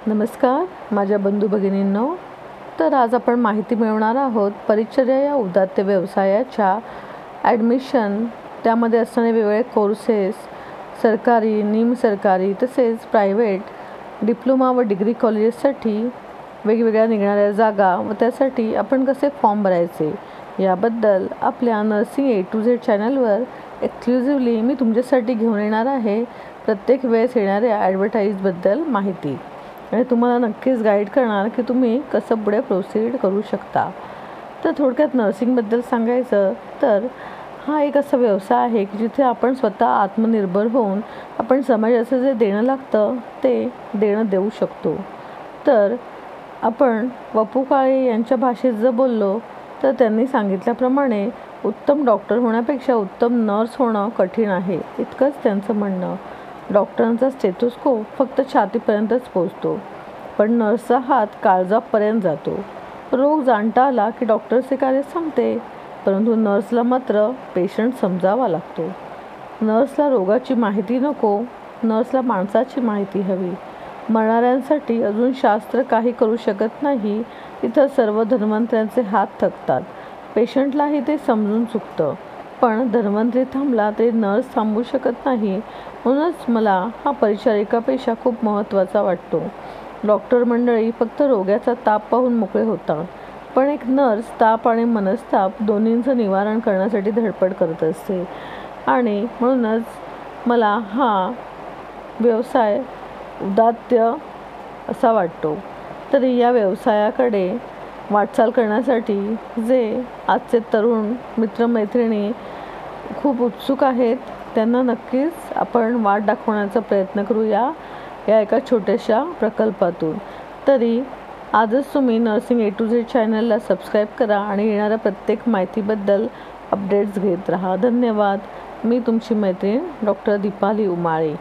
नमस्कार माझ्या बंधू भगिनींनो। तर आज आपण माहिती मिळवणार आहोत परिचर्या या उदात्त व्यवसायाच्या ॲडमिशन, त्यामध्ये असणारे वेगवेगळे कोर्सेस, सरकारी, निमसरकारी तसेच प्रायव्हेट डिप्लोमा व डिग्री कॉलेजेससाठी वेगवेगळ्या निघणाऱ्या जागा व त्यासाठी आपण कसे फॉर्म भरायचे याबद्दल आपल्या नर्सिंग ए टू झेड चॅनलवर एक्सक्लुझिव्हली मी तुमच्यासाठी घेऊन येणार आहे प्रत्येक वेळेस येणाऱ्या ॲडव्हर्टाईजबद्दल माहिती, आणि तुम्हाला नक्कीच गाईड करणार की तुम्ही कसं पुढे प्रोसीड करू शकता। तर थोडक्यात नर्सिंगबद्दल सांगायचं तर हा एक असा व्यवसाय आहे की जिथे आपण स्वतः आत्मनिर्भर होऊन आपण समाजाचं जे देणं लागतं ते देणं देऊ शकतो। तर आपण वपू काळे यांच्या भाषेत जर बोललो तर त्यांनी सांगितल्याप्रमाणे उत्तम डॉक्टर होण्यापेक्षा उत्तम नर्स होणं कठीण आहे, इतकंच त्यांचं म्हणणं। डॉक्टरांचा स्टेथोस्कोप फक्त छातीपर्यंतच पोचतो, पण नर्सचा हात काळजापर्यंत जातो। रोग जाणता आला की डॉक्टरचे कार्य संपते, परंतु नर्सला मात्र पेशंट समजावा लागतो। नर्सला रोगाची माहिती नको, नर्सला माणसाची माहिती हवी। मरणाऱ्यांसाठी अजून शास्त्र काही करू शकत नाही, तिथं सर्व धन्वंतऱ्यांचे हात थकतात। पेशंटलाही ते समजून चुकतं, पण धन्वंतरी थांबला तरी नर्स थांबू शकत नाही। म्हणूनच मला हा परिचारिका पेशा खूप महत्त्वाचा वाटतो। डॉक्टर मंडळी फक्त रोग्याचा ताप पाहून मोकळे होतात, पण एक नर्स ताप आणि मनस्ताप दोन्हींचं निवारण करण्यासाठी धडपड करत असते, आणि म्हणूनच मला हा व्यवसाय उदात्त असा वाटतो। तरी या व्यवसायाकडे वाटचाल करण्यासाठी जे आजचे तरुण मित्रमैत्रिणी खूप उत्सुक आहेत त्यांना नक्कीच आपण वाट दाखवण्याचा प्रयत्न करूया या एका छोट्याशा प्रकल्पातून। तरी आजच तुम्ही नर्सिंग ए टू झेड चॅनलला सबस्क्राईब करा आणि येणाऱ्या प्रत्येक माहितीबद्दल अपडेट्स घेत राहा। धन्यवाद। मी तुमची मैत्रीण डॉक्टर दीपाली उमाळे।